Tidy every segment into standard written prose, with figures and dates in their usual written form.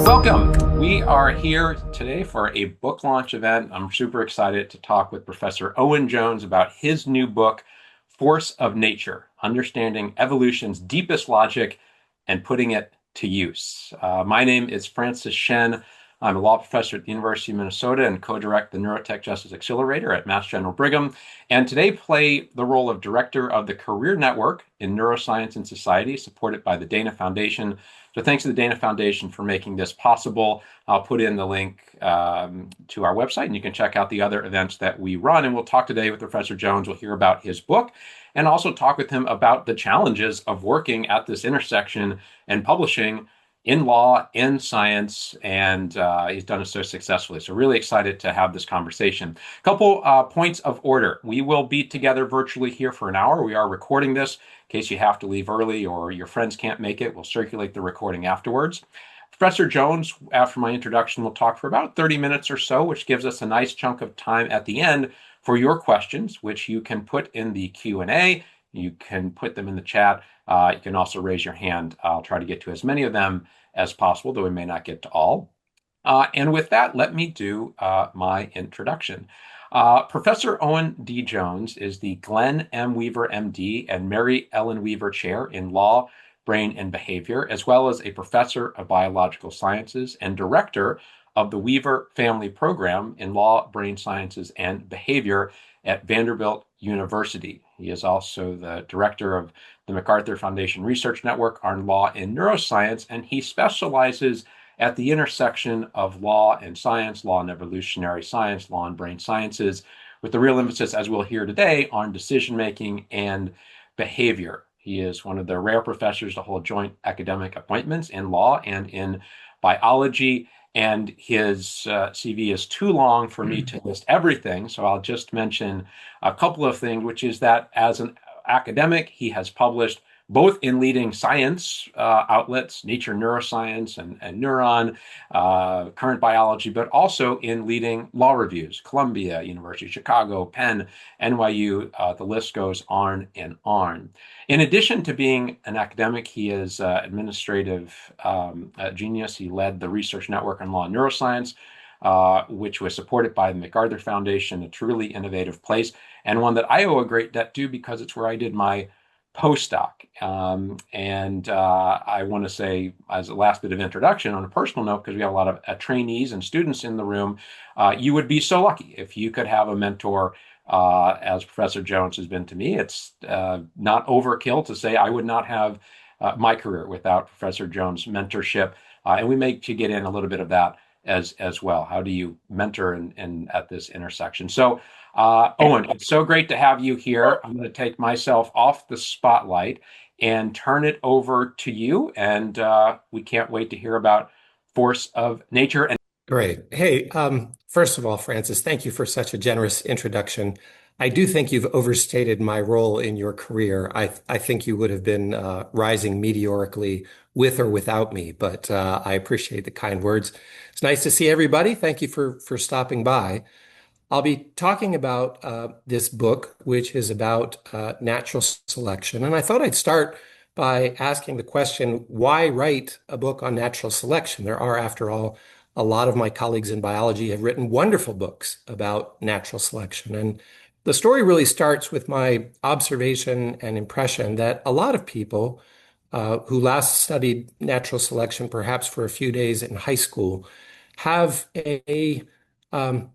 Welcome. We are here today for a book launch event. I'm super excited to talk with Professor Owen Jones about his new book, Force of Nature: Understanding Evolution's Deepest Logic and Putting It to Use. My name is Francis Shen. I'm a law professor at the University of Minnesota and co-direct the Neurotech Justice Accelerator at Mass General Brigham, and today play the role of director of the Career Network in Neuroscience and Society, supported by the Dana Foundation. So thanks to the Dana Foundation for making this possible. I'll put in the link to our website, and you can check out the other events that we run. And we'll talk today with Professor Jones. We'll hear about his book and also talk with him about the challenges of working at this intersection and publishing in law, in science, and he's done it so successfully. So really excited to have this conversation. A couple points of order. We will be together virtually here for an hour. We are recording this in case you have to leave early or your friends can't make it. We'll circulate the recording afterwards. Professor Jones, after my introduction, will talk for about 30 minutes or so, which gives us a nice chunk of time at the end for your questions, which you can put in the Q&A. You can put them in the chat. You can also raise your hand. I'll try to get to as many of them as possible, though we may not get to all. And with that, let me do my introduction. Professor Owen D. Jones is the Glenn M. Weaver, MD, and Mary Ellen Weaver Chair in Law, Brain, and Behavior, as well as a professor of biological sciences and director of the Weaver Family Program in Law, Brain Sciences, and Behavior at Vanderbilt University. He is also the director of the MacArthur Foundation Research Network on Law and Neuroscience, and he specializes at the intersection of law and science, law and evolutionary science, law and brain sciences, with the real emphasis, as we'll hear today, on decision-making and behavior. He is one of the rare professors to hold joint academic appointments in law and in biology, and his CV is too long for me to list everything, so I'll just mention a couple of things, which is that as an academic, he has published both in leading science outlets, Nature Neuroscience and Neuron, Current Biology, but also in leading law reviews, Columbia, University of Chicago, Penn, NYU, the list goes on and on. In addition to being an academic, he is administrative genius. He led the Research Network on Law and Neuroscience, which was supported by the MacArthur Foundation, a truly innovative place, and one that I owe a great debt to because it's where I did my postdoc. I want to say, as a last bit of introduction, on a personal note, because we have a lot of trainees and students in the room, you would be so lucky if you could have a mentor as Professor Jones has been to me. It's not overkill to say I would not have my career without Professor Jones' mentorship. And we may to get in a little bit of that as well. How do you mentor at this intersection? So Owen, it's so great to have you here. I'm going to take myself off the spotlight and turn it over to you. And we can't wait to hear about Force of Nature. And Great. Hey, first of all, Francis, thank you for such a generous introduction. I do think you've overstated my role in your career. I think you would have been rising meteorically with or without me, but I appreciate the kind words. It's nice to see everybody. Thank you for stopping by. I'll be talking about this book, which is about natural selection. And I thought I'd start by asking the question, why write a book on natural selection? There are, after all, a lot of my colleagues in biology have written wonderful books about natural selection. And the story really starts with my observation and impression that a lot of people who last studied natural selection, perhaps for a few days in high school, have um,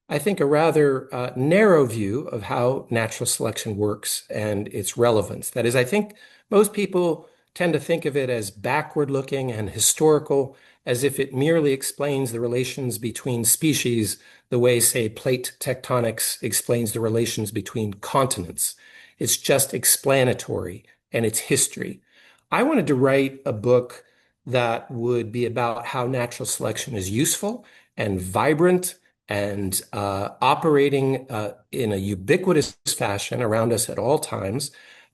I think, a rather narrow view of how natural selection works and its relevance. That is, I think most people tend to think of it as backward-looking and historical, as if it merely explains the relations between species the way, say, plate tectonics explains the relations between continents. It's just explanatory and it's history. I wanted to write a book that would be about how natural selection is useful and vibrant and operating in a ubiquitous fashion around us at all times,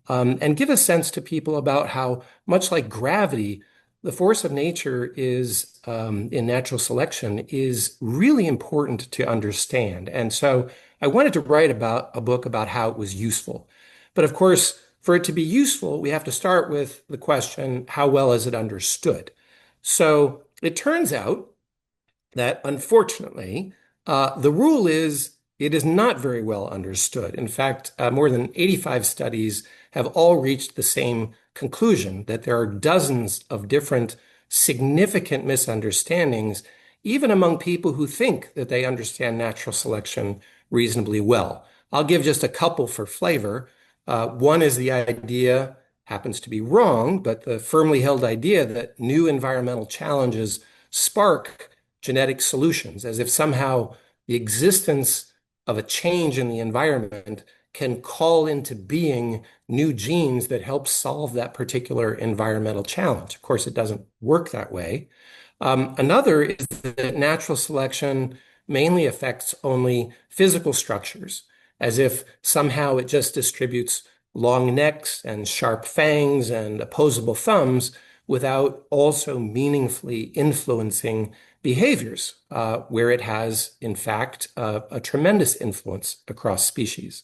and give a sense to people about how, much like gravity, the force of nature is in natural selection is really important to understand. And so I wanted to write about a book about how it was useful. But of course, for it to be useful, we have to start with the question, how well is it understood? So It turns out that unfortunately, the rule is it is not very well understood. In fact, more than 85 studies have all reached the same conclusion that there are dozens of different significant misunderstandings, even among people who think that they understand natural selection reasonably well. I'll give just a couple for flavor. One is the idea, happens to be wrong, but the firmly held idea that new environmental challenges spark genetic solutions, as if somehow the existence of a change in the environment can call into being new genes that help solve that particular environmental challenge. Of course, it doesn't work that way. Another is that natural selection mainly affects only physical structures, as if somehow it just distributes long necks and sharp fangs and opposable thumbs without also meaningfully influencing behaviors, where it has, in fact, a tremendous influence across species.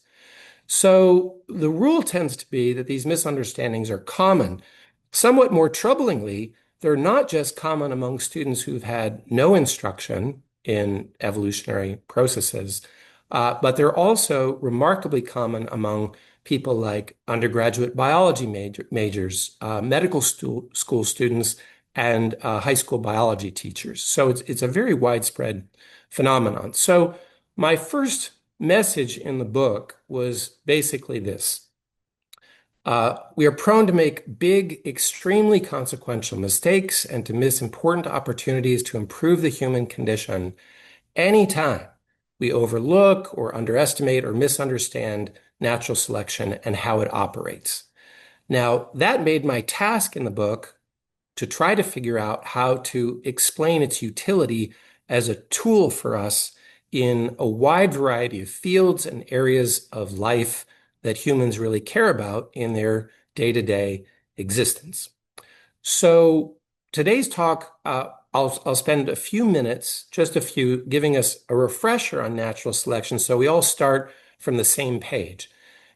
So the rule tends to be that these misunderstandings are common. Somewhat more troublingly, they're not just common among students who've had no instruction in evolutionary processes, but they're also remarkably common among people like undergraduate biology majors, medical school students, and high school biology teachers. So it's a very widespread phenomenon. So my first message in the book was basically this. We are prone to make big, extremely consequential mistakes and to miss important opportunities to improve the human condition anytime we overlook or underestimate or misunderstand natural selection and how it operates. Now, that made my task in the book to try to figure out how to explain its utility as a tool for us in a wide variety of fields and areas of life that humans really care about in their day-to-day existence. So today's talk, I'll spend a few minutes, just a few, giving us a refresher on natural selection so we all start from the same page.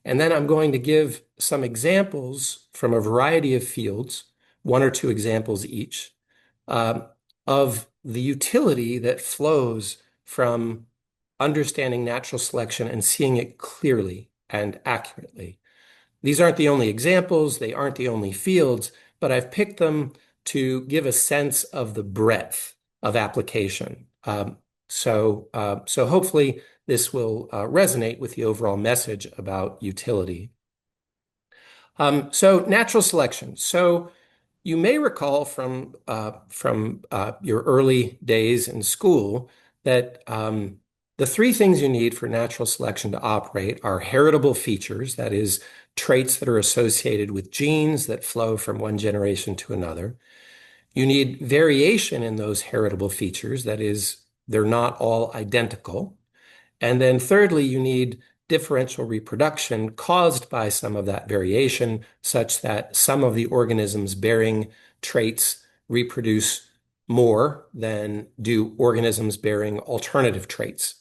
And then I'm going to give some examples from a variety of fields, one or two examples each, of the utility that flows from understanding natural selection and seeing it clearly and accurately. These aren't the only examples, they aren't the only fields, but I've picked them to give a sense of the breadth of application. So hopefully this will resonate with the overall message about utility. So natural selection. So you may recall from your early days in school that the three things you need for natural selection to operate are heritable features, that is, traits that are associated with genes that flow from one generation to another. You need variation in those heritable features, that is, they're not all identical. And then thirdly, you need differential reproduction caused by some of that variation, such that some of the organisms bearing traits reproduce more than do organisms bearing alternative traits.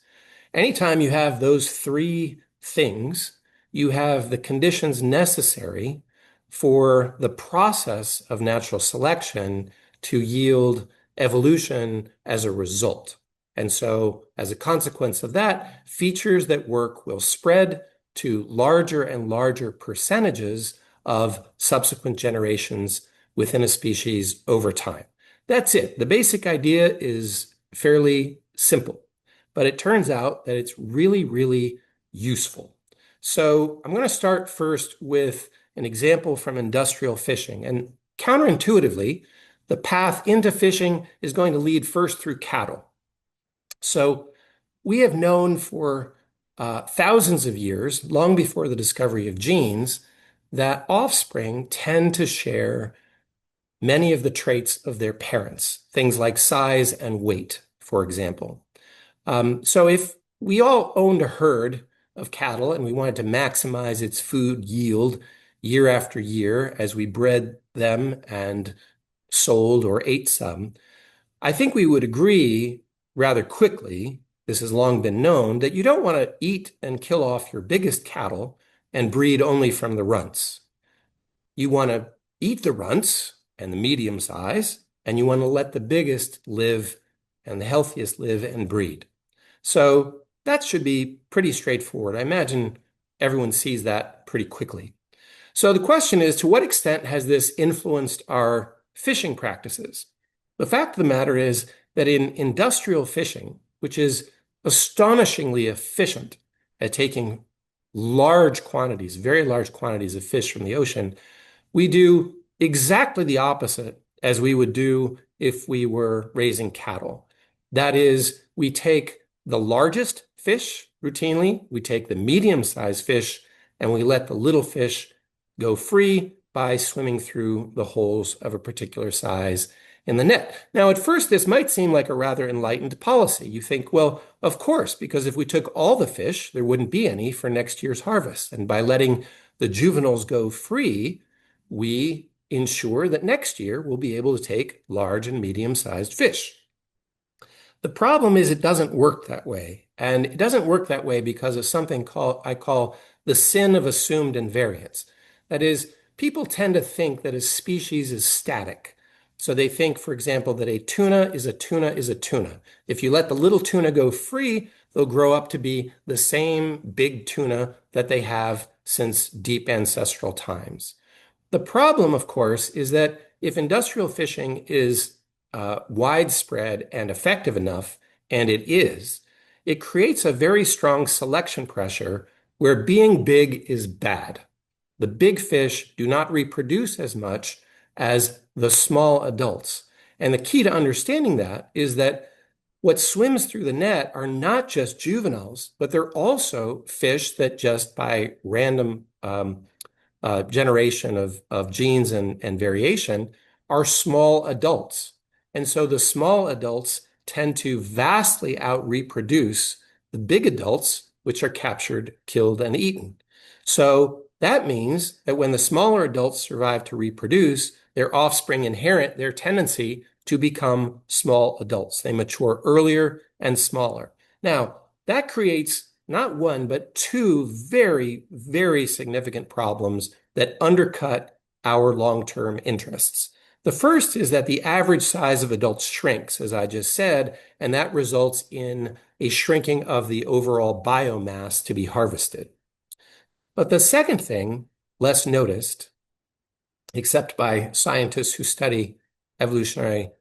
Anytime you have those three things, you have the conditions necessary for the process of natural selection to yield evolution as a result. And so, as a consequence of that, features that work will spread to larger and larger percentages of subsequent generations within a species over time. That's it. The basic idea is fairly simple, but it turns out that it's really, really useful. So I'm going to start first with an example from industrial fishing. And counterintuitively, the path into fishing is going to lead first through cattle. So we have known for thousands of years, long before the discovery of genes, that offspring tend to share many of the traits of their parents, things like size and weight, for example. So if we all owned a herd of cattle and we wanted to maximize its food yield year after year as we bred them and sold or ate some, I think we would agree rather quickly, this has long been known, that you don't want to eat and kill off your biggest cattle and breed only from the runts. You want to eat the runts and the medium size and you want to let the biggest live and the healthiest live and breed. So that should be pretty straightforward. I imagine everyone sees that pretty quickly. So the question is, to what extent has this influenced our fishing practices? The fact of the matter is that in industrial fishing, which is astonishingly efficient at taking large quantities, very large quantities of fish from the ocean, we do exactly the opposite as we would do if we were raising cattle. That is, we take the largest fish routinely, we take the medium-sized fish, and we let the little fish go free by swimming through the holes of a particular size in the net. Now, at first, this might seem like a rather enlightened policy. You think, well, of course, because if we took all the fish, there wouldn't be any for next year's harvest. And by letting the juveniles go free, we ensure that next year we'll be able to take large and medium-sized fish. The problem is it doesn't work that way. And it doesn't work that way because of something I call the sin of assumed invariance. That is, people tend to think that a species is static. So they think, for example, that a tuna is a tuna is a tuna. If you let the little tuna go free, they'll grow up to be the same big tuna that they have since deep ancestral times. The problem, of course, is that if industrial fishing is widespread and effective enough, and it is, it creates a very strong selection pressure where being big is bad. The big fish do not reproduce as much as the small adults. And the key to understanding that is that what swims through the net are not just juveniles, but they're also fish that just by random generation of genes and variation are small adults. And so the small adults tend to vastly out reproduce the big adults, which are captured, killed, and eaten. So that means that when the smaller adults survive to reproduce, their offspring inherit their tendency to become small adults. They mature earlier and smaller. Now, that creates not one, but two very, very significant problems that undercut our long-term interests. The first is that the average size of adults shrinks, as I just said, and that results in a shrinking of the overall biomass to be harvested. But the second thing, less noticed, except by scientists who study evolutionary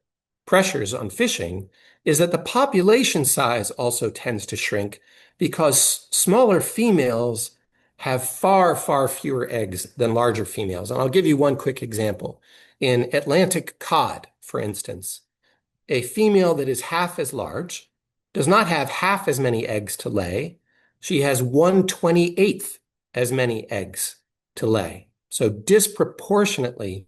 pressures on fishing, is that the population size also tends to shrink because smaller females have far, far fewer eggs than larger females. And I'll give you one quick example. In Atlantic cod, for instance, a female that is half as large does not have half as many eggs to lay. She has 1/28th as many eggs to lay. So disproportionately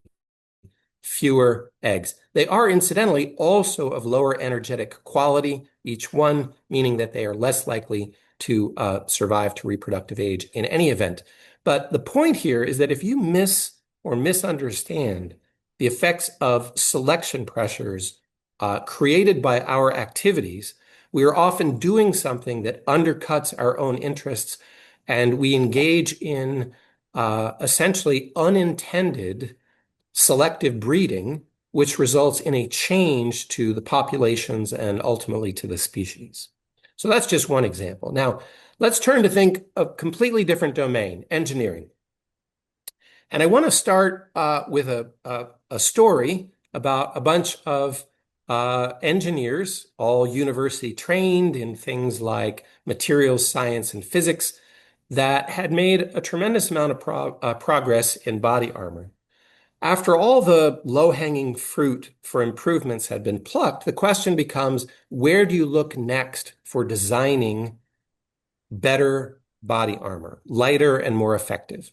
fewer eggs. They are incidentally also of lower energetic quality, each one meaning that they are less likely to survive to reproductive age in any event. But the point here is that if you miss or misunderstand the effects of selection pressures created by our activities, we are often doing something that undercuts our own interests, and we engage in essentially unintended selective breeding, which results in a change to the populations and ultimately to the species. So that's just one example. Now, let's turn to think of a completely different domain, engineering. And I want to start with a story about a bunch of engineers, all university trained in things like materials science and physics, that had made a tremendous amount of progress in body armor. After all the low-hanging fruit for improvements had been plucked, the question becomes, where do you look next for designing better body armor, lighter and more effective?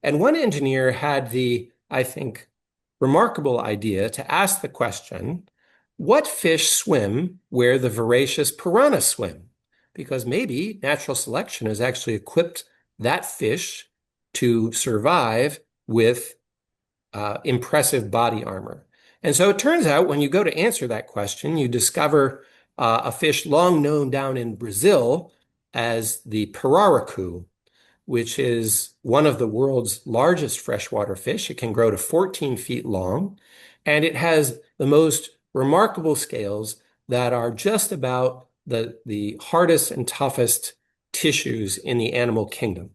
And one engineer had the, I think, remarkable idea to ask the question, what fish swim where the voracious piranha swim? Because maybe natural selection has actually equipped that fish to survive with impressive body armor. And so it turns out when you go to answer that question, you discover a fish long known down in Brazil as the pirarucu, which is one of the world's largest freshwater fish. It can grow to 14 feet long, and it has the most remarkable scales that are just about the hardest and toughest tissues in the animal kingdom.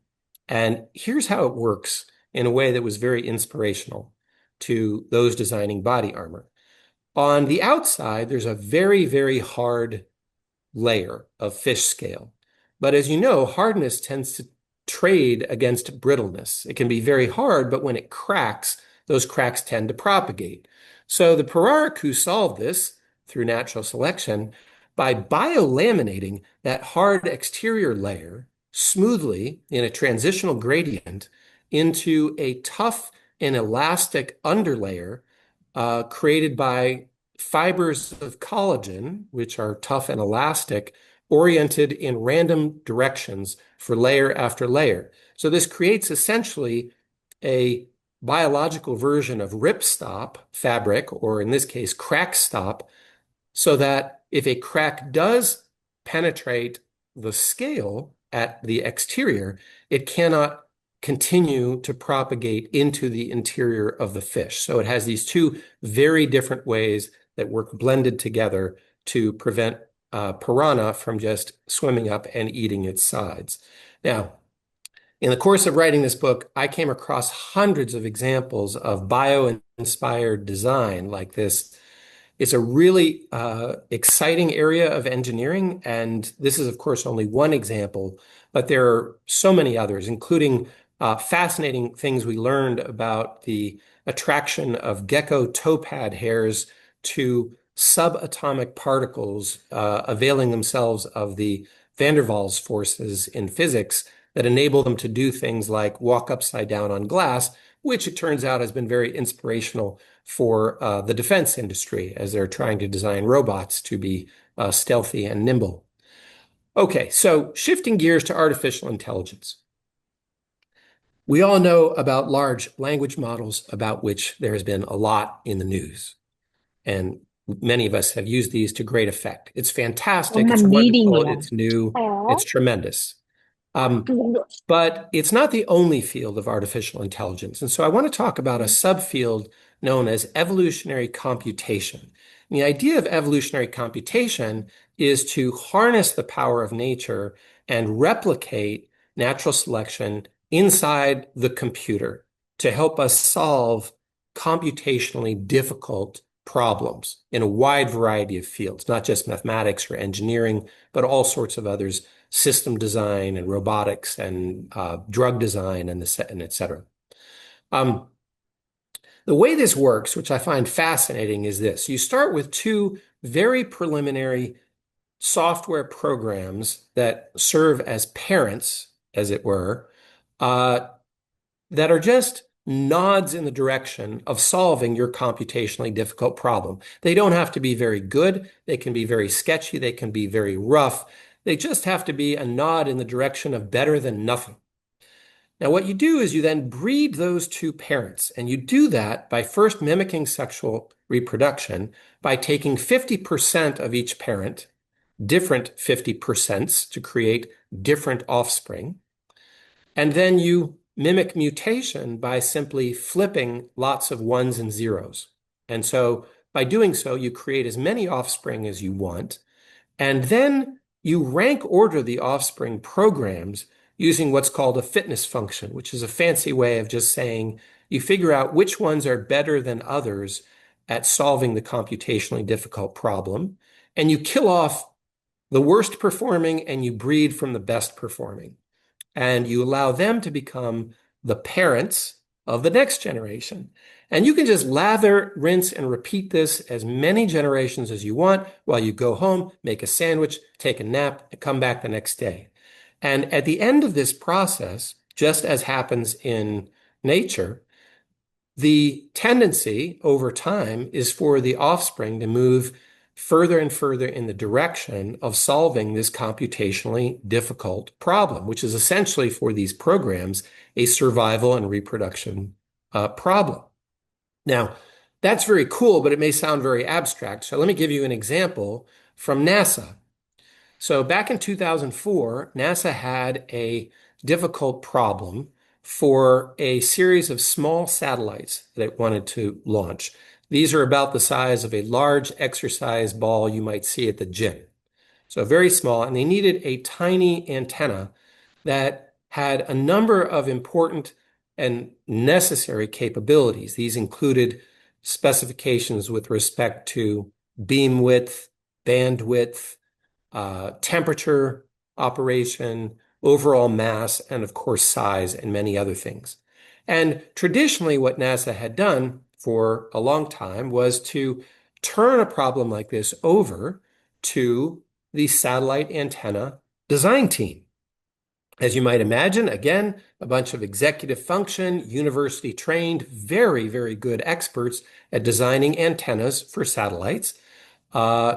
And here's how it works in a way that was very inspirational to those designing body armor. On the outside, there's a very, very hard layer of fish scale. But as you know, hardness tends to trade against brittleness. It can be very hard, but when it cracks, those cracks tend to propagate. So the Pararaku solved this through natural selection by biolaminating that hard exterior layer smoothly in a transitional gradient into a tough and elastic underlayer created by fibers of collagen, which are tough and elastic, oriented in random directions for layer after layer. So this creates essentially a biological version of ripstop fabric, or in this case, crack stop, so that if a crack does penetrate the scale at the exterior, it cannot continue to propagate into the interior of the fish. So it has these two very different ways that work blended together to prevent piranha from just swimming up and eating its sides. Now, in the course of writing this book, I came across hundreds of examples of bio-inspired design like this. It's a really exciting area of engineering, and this is, of course, only one example, but there are so many others, including fascinating things we learned about the attraction of gecko toe pad hairs to subatomic particles, availing themselves of the van der Waals forces in physics that enable them to do things like walk upside down on glass, which it turns out has been very inspirational for the defense industry as they're trying to design robots to be stealthy and nimble. Okay, so shifting gears to artificial intelligence. We all know about large language models about which there has been a lot in the news, and many of us have used these to great effect. It's fantastic, it's Mình đi đi wonderful, nhỉ? it's new, Có. it's tremendous. But it's not the only field of artificial intelligence. And so I want to talk about a subfield known as evolutionary computation. And the idea of evolutionary computation is to harness the power of nature and replicate natural selection inside the computer to help us solve computationally difficult problems in a wide variety of fields, not just mathematics or engineering, but all sorts of others, system design and robotics and drug design and et cetera. The way this works, which I find fascinating, is this. You start with two very preliminary software programs that serve as parents, as it were, that are just nods in the direction of solving your computationally difficult problem. They don't have to be very good. They can be very sketchy. They can be very rough. They just have to be a nod in the direction of better than nothing. Now, what you do is you then breed those two parents, and you do that by first mimicking sexual reproduction by taking 50% of each parent, different 50% to create different offspring. And then you mimic mutation by simply flipping lots of ones and zeros. And so by doing so, you create as many offspring as you want. And then you rank order the offspring programs using what's called a fitness function, which is a fancy way of just saying you figure out which ones are better than others at solving the computationally difficult problem. And you kill off the worst performing and you breed from the best performing. And you allow them to become the parents of the next generation. And you can just lather, rinse, and repeat this as many generations as you want while you go home, make a sandwich, take a nap, and come back the next day. And at the end of this process, just as happens in nature, the tendency over time is for the offspring to move further and further in the direction of solving this computationally difficult problem, which is essentially for these programs a survival and reproduction problem. Now, that's very cool, but it may sound very abstract. So let me give you an example from NASA. So back in 2004, NASA had a difficult problem for a series of small satellites that it wanted to launch. These are about the size of a large exercise ball you might see at the gym. So very small, and they needed a tiny antenna that had a number of important and necessary capabilities. These included specifications with respect to beam width, bandwidth, temperature, operation, overall mass, and of course size, and many other things. And traditionally, what NASA had done for a long time was to turn a problem like this over to the satellite antenna design team. As you might imagine, again, a bunch of executive function, university trained, very, very good experts at designing antennas for satellites,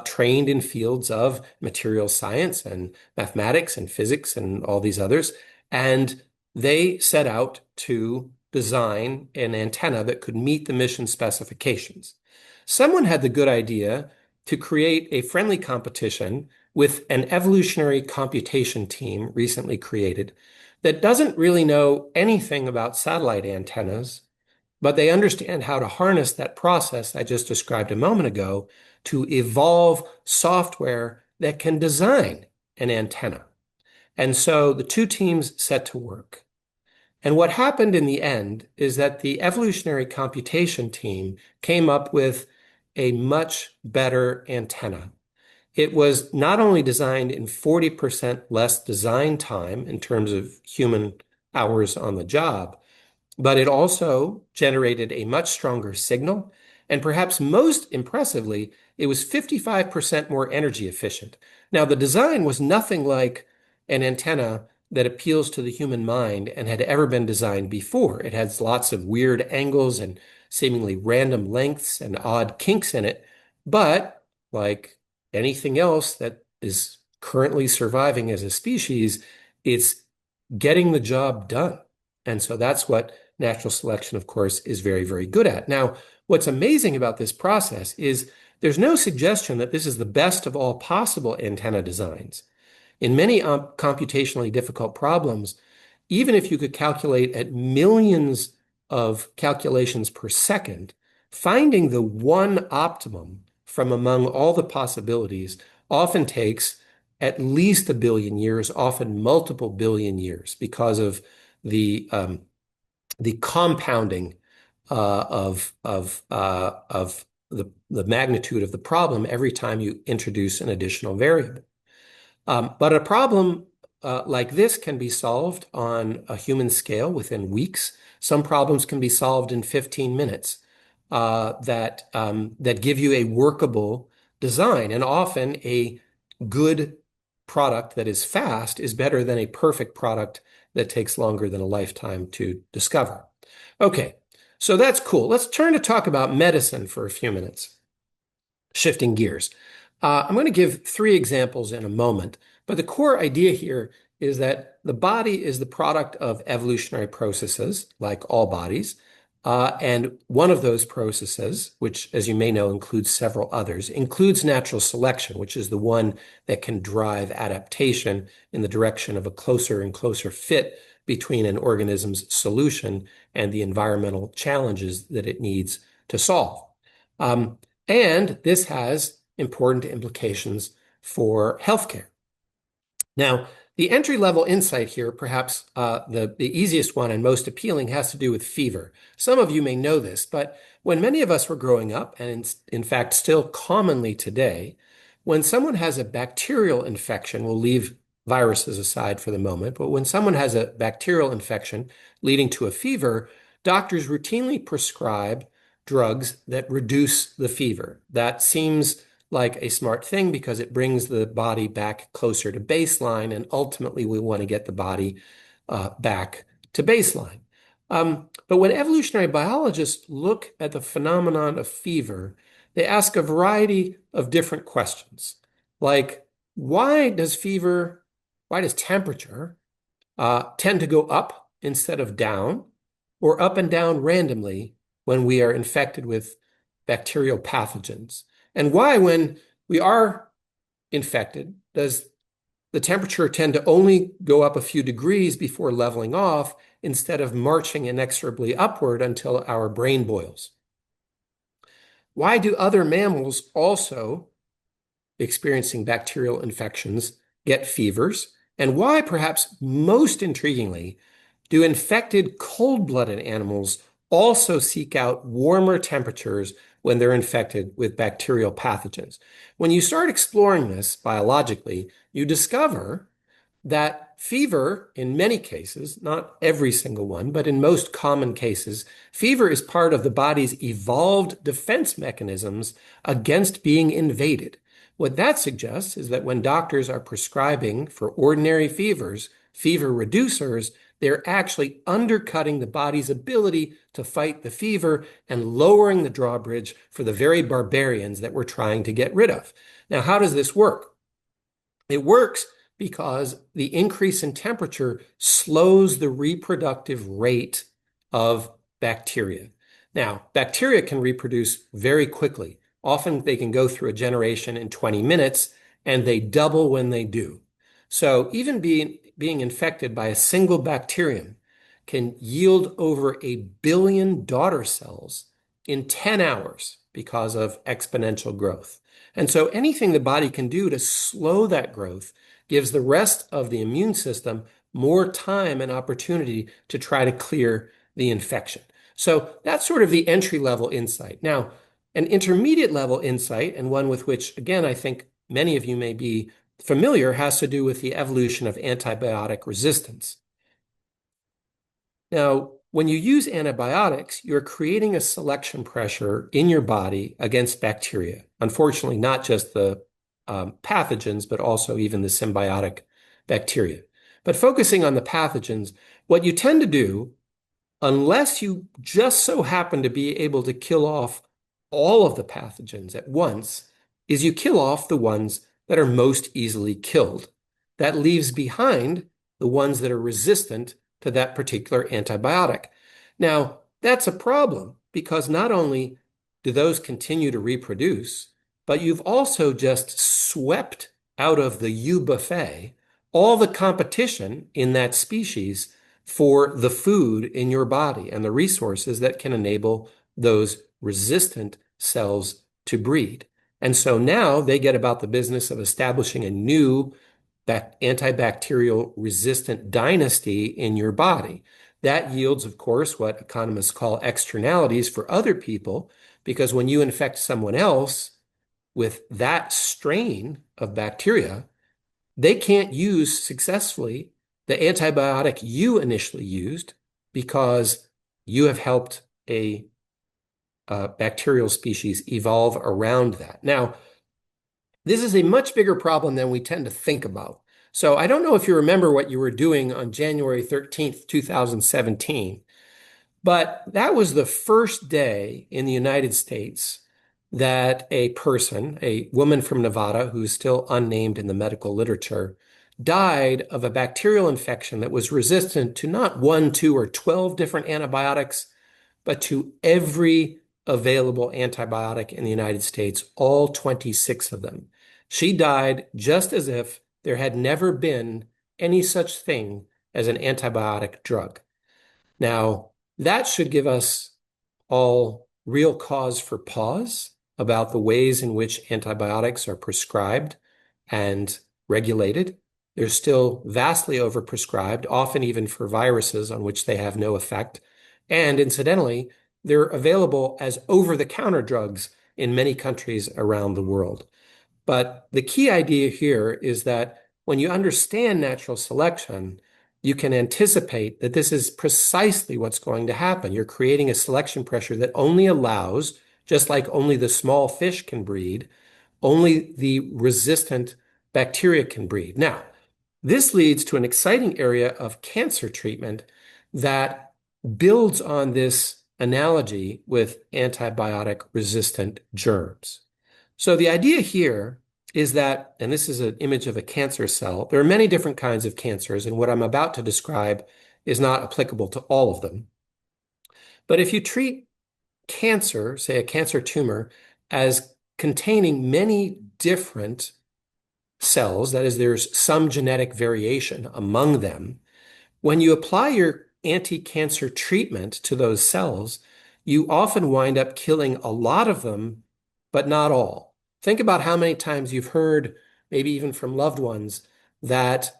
trained in fields of material science and mathematics and physics and all these others. And they set out to design an antenna that could meet the mission specifications. Someone had the good idea to create a friendly competition with an evolutionary computation team recently created that doesn't really know anything about satellite antennas, but they understand how to harness that process I just described a moment ago to evolve software that can design an antenna. And so the two teams set to work. And what happened in the end is that the evolutionary computation team came up with a much better antenna. It was not only designed in 40% less design time in terms of human hours on the job, but it also generated a much stronger signal. And perhaps most impressively, it was 55% more energy efficient. Now, the design was nothing like an antenna that appeals to the human mind and had ever been designed before. It has lots of weird angles and seemingly random lengths and odd kinks in it. But like anything else that is currently surviving as a species, it's getting the job done. And so that's what natural selection, of course, is very, very good at. Now, what's amazing about this process is there's no suggestion that this is the best of all possible antenna designs. In many computationally difficult problems, even if you could calculate at millions of calculations per second, finding the one optimum from among all the possibilities often takes at least a billion years, often multiple billion years, because of the compounding of the magnitude of the problem every time you introduce an additional variable. But a problem like this can be solved on a human scale within weeks. Some problems can be solved in 15 minutes that give you a workable design. And often a good product that is fast is better than a perfect product that takes longer than a lifetime to discover. Okay, so that's cool. Let's turn to talk about medicine for a few minutes. Shifting gears. I'm going to give three examples in a moment, but the core idea here is that the body is the product of evolutionary processes, like all bodies, and one of those processes, which, as you may know, includes several others, includes natural selection, which is the one that can drive adaptation in the direction of a closer and closer fit between an organism's solution and the environmental challenges that it needs to solve. And this has important implications for healthcare. Now, the entry-level insight here, perhaps the easiest one and most appealing, has to do with fever. Some of you may know this, but when many of us were growing up, and in fact still commonly today, when someone has a bacterial infection, we'll leave viruses aside for the moment, but when someone has a bacterial infection leading to a fever, doctors routinely prescribe drugs that reduce the fever. That seems like a smart thing because it brings the body back closer to baseline, and ultimately we want to get the body back to baseline. But when evolutionary biologists look at the phenomenon of fever, they ask a variety of different questions, like why does temperature tend to go up instead of down, or up and down randomly when we are infected with bacterial pathogens? And why, when we are infected, does the temperature tend to only go up a few degrees before leveling off instead of marching inexorably upward until our brain boils? Why do other mammals also experiencing bacterial infections get fevers? And why, perhaps most intriguingly, do infected cold-blooded animals also seek out warmer temperatures when they're infected with bacterial pathogens? When you start exploring this biologically, you discover that fever, in many cases, not every single one, but in most common cases, fever is part of the body's evolved defense mechanisms against being invaded. What that suggests is that when doctors are prescribing for ordinary fevers, fever reducers, they're actually undercutting the body's ability to fight the fever and lowering the drawbridge for the very barbarians that we're trying to get rid of. Now, how does this work? It works because the increase in temperature slows the reproductive rate of bacteria. Now, bacteria can reproduce very quickly. Often they can go through a generation in 20 minutes, and they double when they do. So even being infected by a single bacterium can yield over 1 billion daughter cells in 10 hours because of exponential growth. And so anything the body can do to slow that growth gives the rest of the immune system more time and opportunity to try to clear the infection. So that's sort of the entry level insight. Now, an intermediate level insight, and one with which, again, I think many of you may be familiar, has to do with the evolution of antibiotic resistance. Now, when you use antibiotics, you're creating a selection pressure in your body against bacteria. Unfortunately, not just the pathogens, but also even the symbiotic bacteria. But focusing on the pathogens, what you tend to do, unless you just so happen to be able to kill off all of the pathogens at once, is you kill off the ones that are most easily killed. That leaves behind the ones that are resistant to that particular antibiotic. Now, that's a problem because not only do those continue to reproduce, but you've also just swept out of the U buffet all the competition in that species for the food in your body and the resources that can enable those resistant cells to breed. And so now they get about the business of establishing a new antibacterial resistant dynasty in your body. That yields, of course, what economists call externalities for other people, because when you infect someone else with that strain of bacteria, they can't use successfully the antibiotic you initially used because you have helped a bacterial species evolve around that. Now, this is a much bigger problem than we tend to think about. So I don't know if you remember what you were doing on January 13th, 2017, but that was the first day in the United States that a person, a woman from Nevada who's still unnamed in the medical literature, died of a bacterial infection that was resistant to not 1, 2, or 12 different antibiotics, but to every available antibiotic in the United States, all 26 of them. She died just as if there had never been any such thing as an antibiotic drug. Now, that should give us all real cause for pause about the ways in which antibiotics are prescribed and regulated. They're still vastly overprescribed, often even for viruses on which they have no effect. And incidentally, they're available as over-the-counter drugs in many countries around the world. But the key idea here is that when you understand natural selection, you can anticipate that this is precisely what's going to happen. You're creating a selection pressure that only allows, just like only the small fish can breed, only the resistant bacteria can breed. Now, this leads to an exciting area of cancer treatment that builds on this analogy with antibiotic resistant germs. So the idea here is that, and this is an image of a cancer cell, there are many different kinds of cancers, and what I'm about to describe is not applicable to all of them. But if you treat cancer, say a cancer tumor, as containing many different cells, that is, there's some genetic variation among them, when you apply your anti-cancer treatment to those cells, you often wind up killing a lot of them but not all. Think about how many times you've heard, maybe even from loved ones, that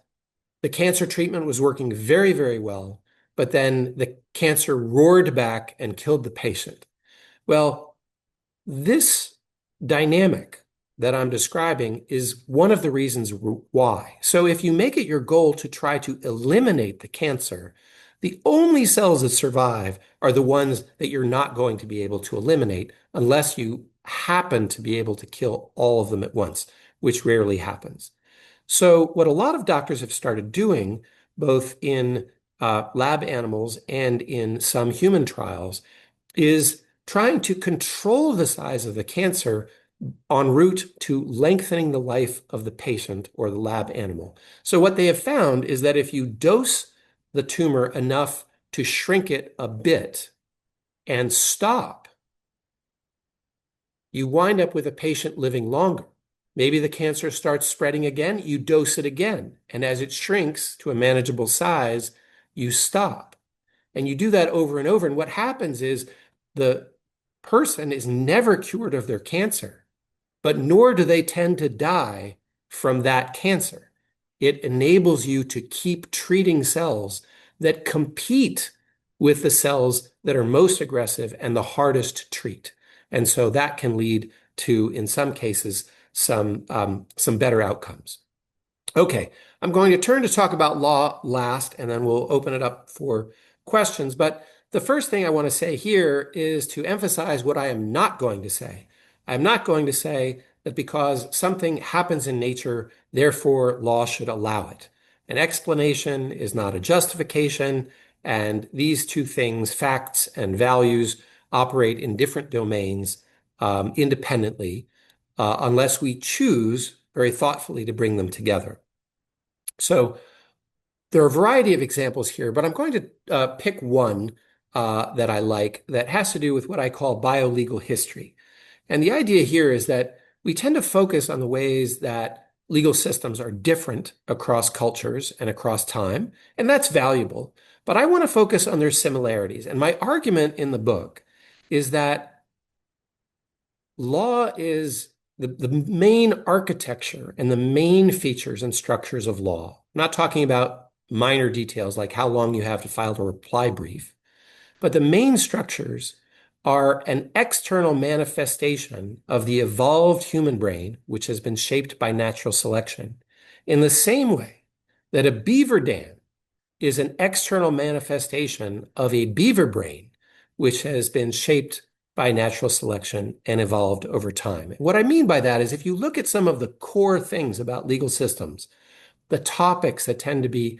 the cancer treatment was working very, very well, but then the cancer roared back and killed the patient. Well, this dynamic that I'm describing is one of the reasons why. So if you make it your goal to try to eliminate the cancer, the only cells that survive are the ones that you're not going to be able to eliminate unless you happen to be able to kill all of them at once, which rarely happens. So what a lot of doctors have started doing, both in lab animals and in some human trials, is trying to control the size of the cancer en route to lengthening the life of the patient or the lab animal. So what they have found is that if you dose the tumor enough to shrink it a bit and stop, you wind up with a patient living longer. Maybe the cancer starts spreading again, you dose it again. And as it shrinks to a manageable size, you stop. And you do that over and over. And what happens is the person is never cured of their cancer, but nor do they tend to die from that cancer. It enables you to keep treating cells that compete with the cells that are most aggressive and the hardest to treat. And so that can lead to, in some cases, some better outcomes. Okay, I'm going to turn to talk about law last, and then we'll open it up for questions. But the first thing I want to say here is to emphasize what I am not going to say. I'm not going to say that because something happens in nature, therefore law should allow it. An explanation is not a justification, and these two things, facts and values, operate in different domains independently, unless we choose very thoughtfully to bring them together. So there are a variety of examples here, but I'm going to pick one that I like that has to do with what I call biolegal history. And the idea here is that we tend to focus on the ways that legal systems are different across cultures and across time, and that's valuable. But I want to focus on their similarities. And my argument in the book is that law is the main architecture and the main features and structures of law. I'm not talking about minor details like how long you have to file a reply brief, but the main structures are an external manifestation of the evolved human brain, which has been shaped by natural selection, in the same way that a beaver dam is an external manifestation of a beaver brain, which has been shaped by natural selection and evolved over time. What I mean by that is if you look at some of the core things about legal systems, the topics that tend to be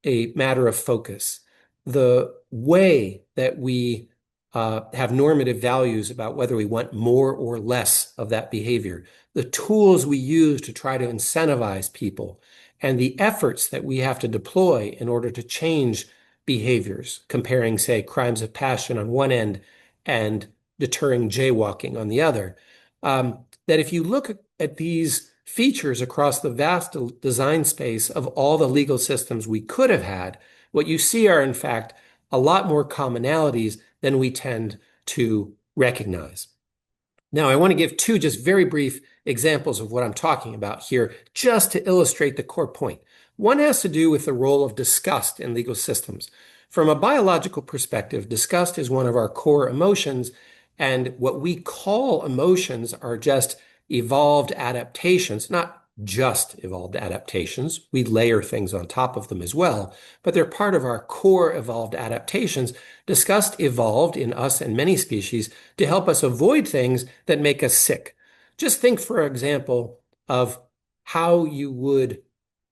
a matter of focus, the way that we have normative values about whether we want more or less of that behavior, the tools we use to try to incentivize people, and the efforts that we have to deploy in order to change behaviors, comparing, say, crimes of passion on one end and deterring jaywalking on the other. That if you look at these features across the vast design space of all the legal systems we could have had, what you see are, in fact, a lot more commonalities than we tend to recognize. Now, I want to give two just very brief examples of what I'm talking about here, just to illustrate the core point. One has to do with the role of disgust in legal systems. From a biological perspective, disgust is one of our core emotions, and what we call emotions are just evolved adaptations, not just evolved adaptations. We layer things on top of them as well, but they're part of our core evolved adaptations. Disgust evolved in us and many species to help us avoid things that make us sick. Just think, for example, of how you would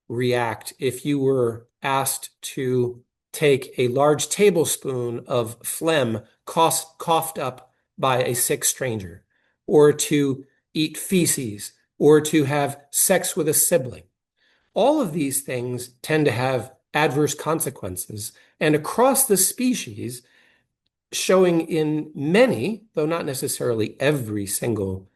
react if you were asked to take a large tablespoon of phlegm coughed up by a sick stranger, or to eat feces, or to have sex with a sibling. All of these things tend to have adverse consequences, and across the species, showing in many, though not necessarily every single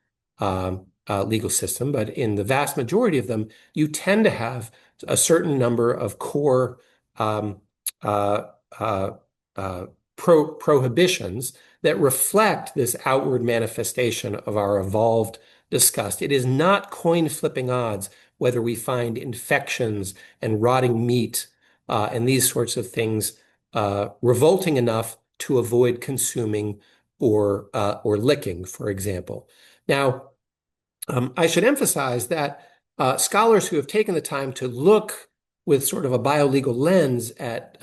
legal system, but in the vast majority of them, you tend to have a certain number of core um, uh, prohibitions that reflect this outward manifestation of our evolved disgust. It is not coin flipping odds whether we find infections and rotting meat and these sorts of things revolting enough to avoid consuming or licking, for example. Now, I should emphasize that scholars who have taken the time to look with sort of a biolegal lens at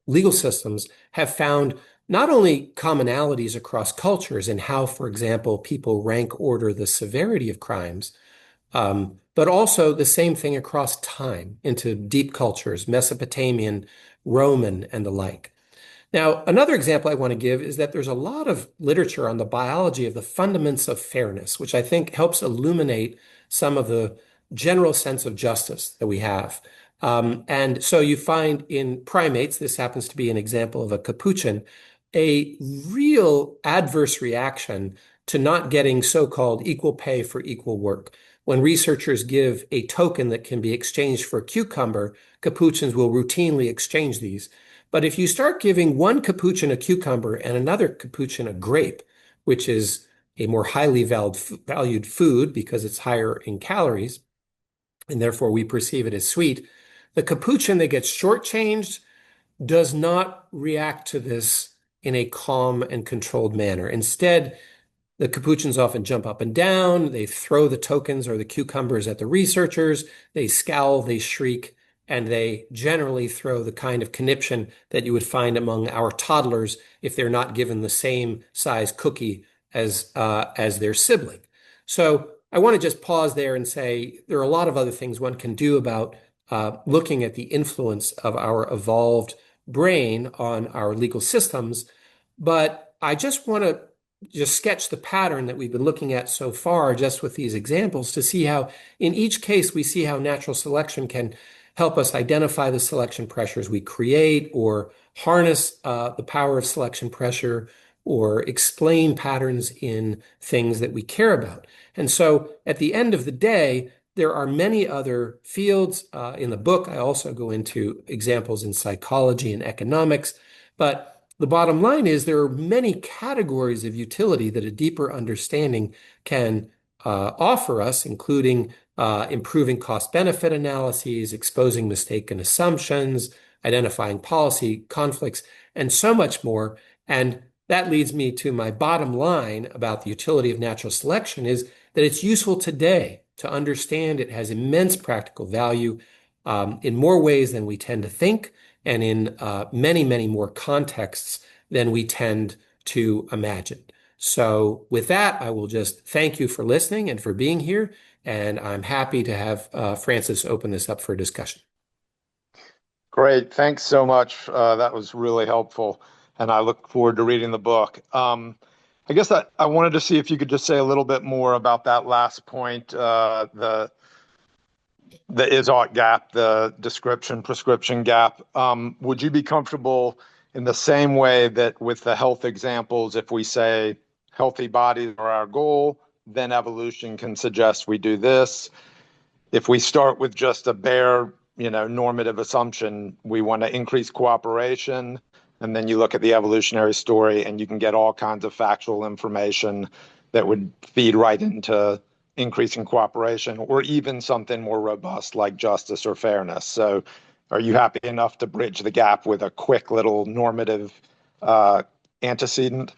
legal systems have found not only commonalities across cultures in how, for example, people rank order the severity of crimes, but also the same thing across time into deep cultures, Mesopotamian, Roman, and the like. Now, another example I want to give is that there's a lot of literature on the biology of the fundaments of fairness, which I think helps illuminate some of the general sense of justice that we have. And so you find in primates, this happens to be an example of a capuchin, a real adverse reaction to not getting so-called equal pay for equal work. When researchers give a token that can be exchanged for a cucumber, capuchins will routinely exchange these. But if you start giving one capuchin a cucumber and another capuchin a grape, which is a more highly valued food because it's higher in calories, and therefore we perceive it as sweet, the capuchin that gets shortchanged does not react to this in a calm and controlled manner. Instead, the capuchins often jump up and down. They throw the tokens or the cucumbers at the researchers. They scowl, they shriek, and they generally throw the kind of conniption that you would find among our toddlers if they're not given the same size cookie as their sibling. So I want to just pause there and say there are a lot of other things one can do about looking at the influence of our evolved brain on our legal systems. But I just want to just sketch the pattern that we've been looking at so far, just with these examples, to see how in each case we see how natural selection can help us identify the selection pressures we create or harness the power of selection pressure or explain patterns in things that we care about. And so at the end of the day, there are many other fields. In the book, I also go into examples in psychology and economics. But the bottom line is there are many categories of utility that a deeper understanding can offer us, including improving cost-benefit analyses, exposing mistaken assumptions, identifying policy conflicts, and so much more. And that leads me to my bottom line about the utility of natural selection is that it's useful today to understand it has immense practical value in more ways than we tend to think and in many, many more contexts than we tend to imagine. So with that, I will just thank you for listening and for being here. And I'm happy to have Francis open this up for discussion. Great. Thanks so much. That was really helpful. And I look forward to reading the book. I guess I wanted to see if you could just say a little bit more about that last point, the is-ought gap, the description-prescription gap. Would you be comfortable in the same way that with the health examples, if we say healthy bodies are our goal, then evolution can suggest we do this. If we start with just a bare, normative assumption, we want to increase cooperation, and then you look at the evolutionary story and you can get all kinds of factual information that would feed right into increasing cooperation, or even something more robust like justice or fairness. So are you happy enough to bridge the gap with a quick little normative antecedent?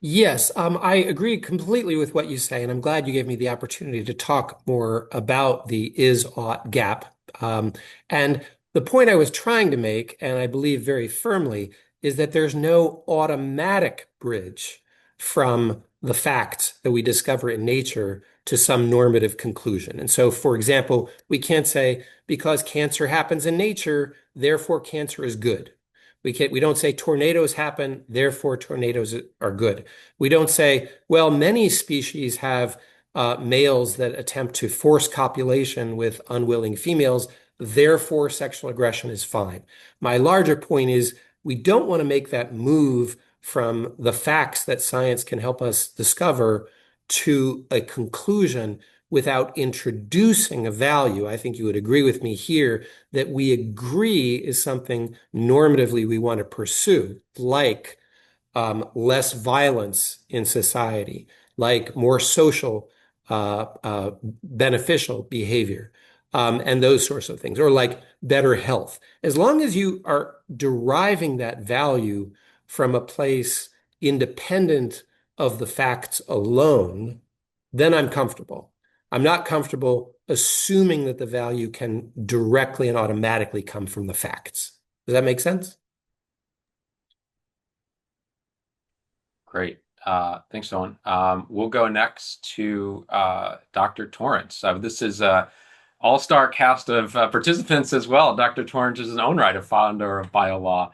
Yes, I agree completely with what you say, and I'm glad you gave me the opportunity to talk more about the is-ought gap. And the point I was trying to make, and I believe very firmly, is that there's no automatic bridge from the facts that we discover in nature to some normative conclusion. And so, for example, we can't say because cancer happens in nature, therefore cancer is good. We don't say tornadoes happen, therefore tornadoes are good. We don't say, well, many species have males that attempt to force copulation with unwilling females, therefore sexual aggression is fine. My larger point is we don't want to make that move from the facts that science can help us discover to a conclusion without introducing a value. I think you would agree with me here that we agree is something normatively we want to pursue, like less violence in society, like more social, beneficial behavior, and those sorts of things, or like better health. As long as you are deriving that value from a place independent of the facts alone, then I'm comfortable. I'm not comfortable assuming that the value can directly and automatically come from the facts. Does that make sense? Great. Thanks, Owen. We'll go next to Dr. Torrance. This is a all-star cast of participants as well. Dr. Torrance is his own right a founder of BioLaw.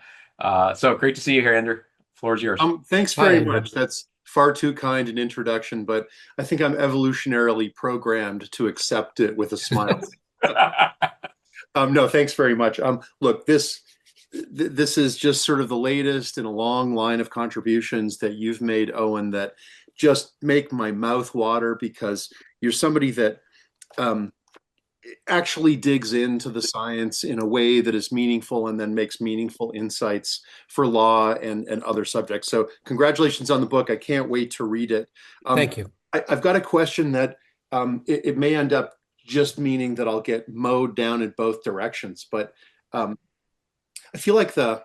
So great to see you here, Andrew. Floor is yours. Thanks Hi, very Andrew. much. That's far too kind an introduction, but I think I'm evolutionarily programmed to accept it with a smile. No, thanks very much. Look, this is just sort of the latest in a long line of contributions that you've made, Owen, that just make my mouth water because you're somebody that um, actually digs into the science in a way that is meaningful and then makes meaningful insights for law and other subjects. So congratulations on the book. I can't wait to read it. Thank you. I've got a question that it may end up just meaning that I'll get mowed down in both directions, but um, I feel like the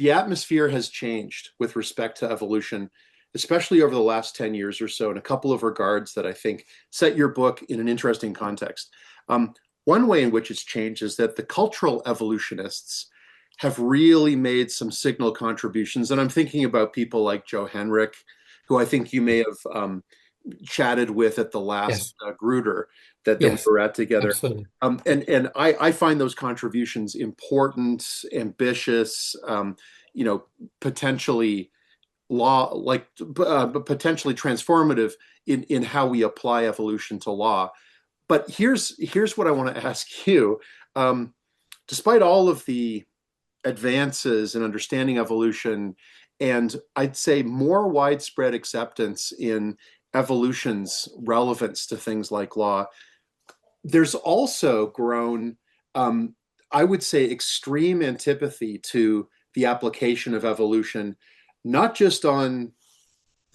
atmosphere has changed with respect to evolution, especially over the last 10 years or so, in a couple of regards that I think set your book in an interesting context. Um, One way in which it's changed is that the cultural evolutionists have really made some signal contributions. And I'm thinking about people like Joe Henrich, who I think you may have chatted with at the last Yes. Gruder that we Yes. were at together. Absolutely. And I find those contributions important, ambitious, potentially potentially transformative in how we apply evolution to law. But here's what I want to ask you. Um, Despite all of the advances in understanding evolution, and I'd say more widespread acceptance in evolution's relevance to things like law, there's also grown, I would say, extreme antipathy to the application of evolution, not just on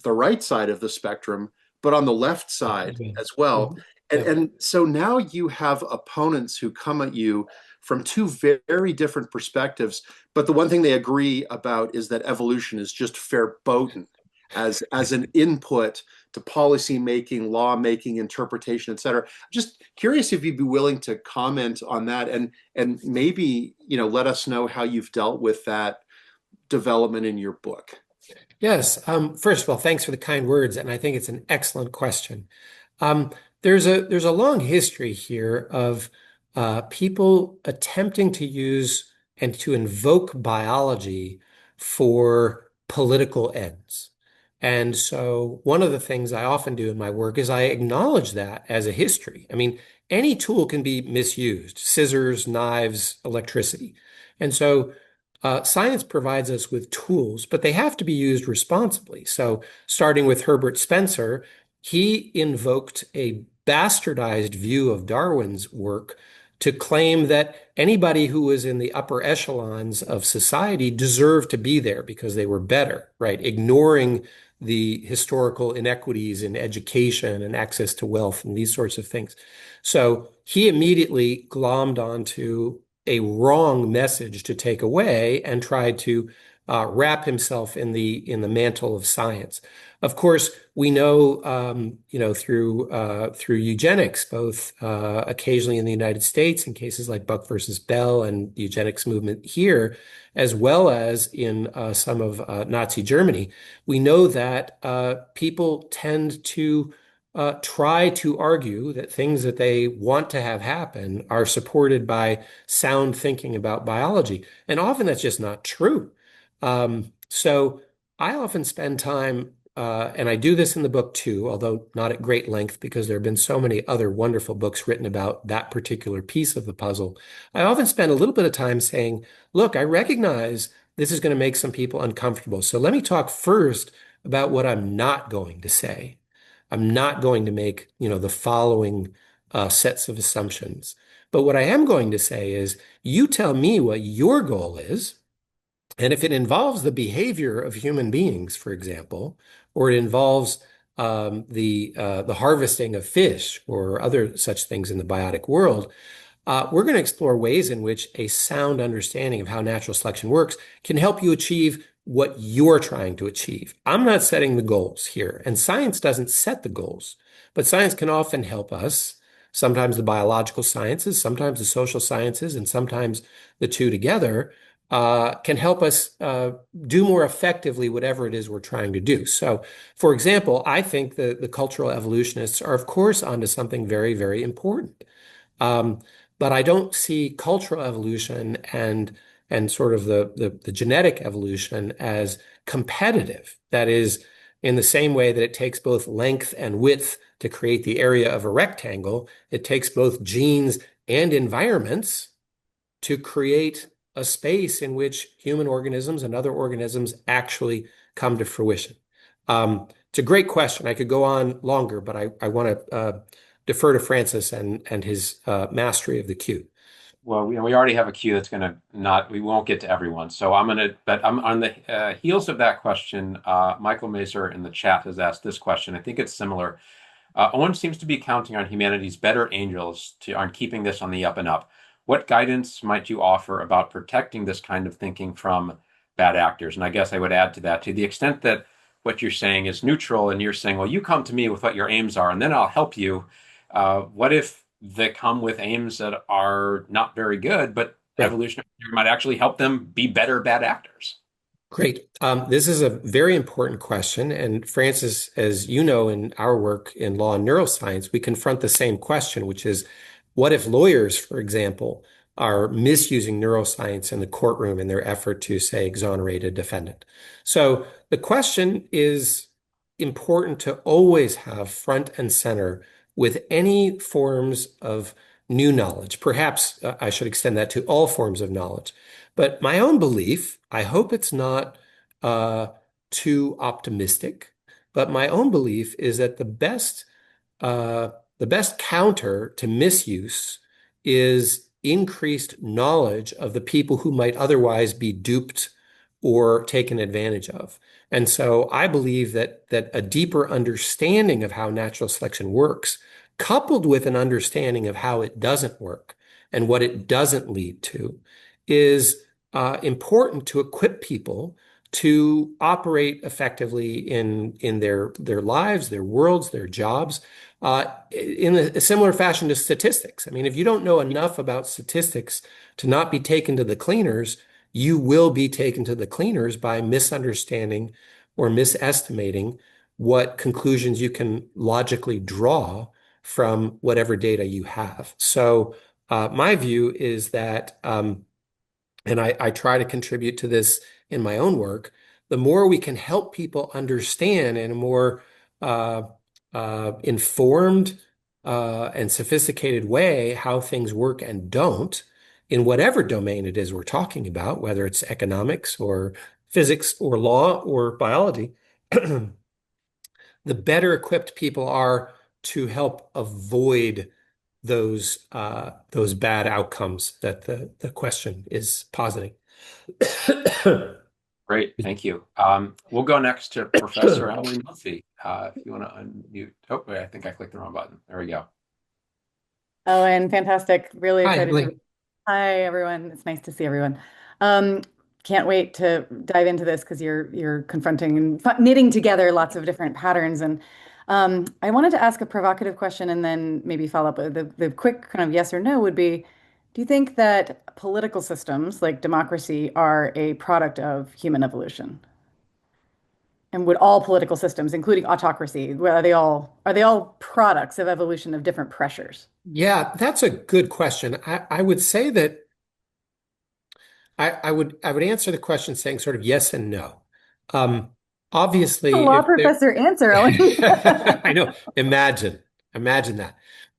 the right side of the spectrum, but on the left side as well. Mhm. And, Yeah. and so now you have opponents who come at you from two very different perspectives, but the one thing they agree about is that evolution is just verboten as an input to policy making, law making, interpretation, et cetera. Just curious if you'd be willing to comment on that and maybe let us know how you've dealt with that development in your book. Yes. First of all, thanks for the kind words, and I think it's an excellent question. Um, there's a long history here of people attempting to use and to invoke biology for political ends. And so one of the things I often do in my work is I acknowledge that as a history. I mean, any tool can be misused, scissors, knives, electricity. And so science provides us with tools, but they have to be used responsibly. So starting with Herbert Spencer, he invoked a bastardized view of Darwin's work to claim that anybody who was in the upper echelons of society deserved to be there because they were better, right? Ignoring the historical inequities in education and access to wealth and these sorts of things. So he immediately glommed onto a wrong message to take away and tried to wrap himself in the mantle of science. Of course, we know, through eugenics, both occasionally in the United States in cases like Buck versus Bell and the eugenics movement here, as well as in some of Nazi Germany, we know that people tend to try to argue that things that they want to have happen are supported by sound thinking about biology. And often that's just not true. So I often spend time, and I do this in the book too, although not at great length because there have been so many other wonderful books written about that particular piece of the puzzle. I often spend a little bit of time saying, look, I recognize this is going to make some people uncomfortable. So let me talk first about what I'm not going to say. I'm not going to make, the following sets of assumptions. But what I am going to say is, you tell me what your goal is, And if it involves the behavior of human beings, for example, or it involves the harvesting of fish or other such things in the biotic world, we're going to explore ways in which a sound understanding of how natural selection works can help you achieve what you're trying to achieve. I'm not setting the goals here, and science doesn't set the goals, but science can often help us. Sometimes the biological sciences, sometimes the social sciences, and sometimes the two together can help us do more effectively whatever it is we're trying to do. So, for example, I think the cultural evolutionists are, of course, onto something very, very important. Um, but I don't see cultural evolution and sort of the genetic evolution as competitive. That is, in the same way that it takes both length and width to create the area of a rectangle, it takes both genes and environments to create a space in which human organisms and other organisms actually come to fruition. It's a great question. I could go on longer, but I want to defer to Francis and his mastery of the cue. Well, we already have a queue that's going to not, we won't get to everyone. So I'm going to, but I'm on the heels of that question. Michael Mazer in the chat has asked this question. I think it's similar. Owen seems to be counting on humanity's better angels on keeping this on the up and up. What guidance might you offer about protecting this kind of thinking from bad actors? And I guess I would add to that, to the extent that what you're saying is neutral and you're saying, well, you come to me with what your aims are, and then I'll help you. What if they come with aims that are not very good, but Right. evolutionary might actually help them be better bad actors? Great. This is a very important question. And Francis, as you know, in our work in law and neuroscience, we confront the same question, which is what if lawyers, for example, are misusing neuroscience in the courtroom in their effort to, say, exonerate a defendant? So the question is important to always have front and center with any forms of new knowledge. Perhaps I should extend that to all forms of knowledge. But my own belief, I hope it's not uh, too optimistic, but my own belief is that uh, the best counter to misuse is increased knowledge of the people who might otherwise be duped or taken advantage of. And so I believe that a deeper understanding of how natural selection works, coupled with an understanding of how it doesn't work and what it doesn't lead to, is important to equip people to operate effectively in their lives, their worlds, their jobs, in a similar fashion to statistics. I mean, if you don't know enough about statistics to not be taken to the cleaners, you will be taken to the cleaners by misunderstanding or misestimating what conclusions you can logically draw from whatever data you have. So, my view is that, and I try to contribute to this in my own work, the more we can help people understand in a more informed and sophisticated way how things work and don't in whatever domain it is we're talking about, whether it's economics or physics or law or biology, the better equipped people are to help avoid those bad outcomes that the question is positing. Great, thank you. We'll go next to Professor Ellie Murphy. If you want to unmute. Oh, wait, I think I clicked the wrong button. There we go. Owen, fantastic. Really Hi, excited Emily. to. Hi, everyone. It's nice to see everyone. Um, can't wait to dive into this because you're confronting and knitting together lots of different patterns. And I wanted to ask a provocative question and then maybe follow up with the quick kind of yes or no would be, do you think that political systems like democracy are a product of human evolution? And would all political systems, including autocracy, are they all products of evolution of different pressures? Yeah, that's a good question. I would say that I would answer the question saying sort of yes and no. Um, A Obviously, law if there, professor answer, Owen. I know, imagine that.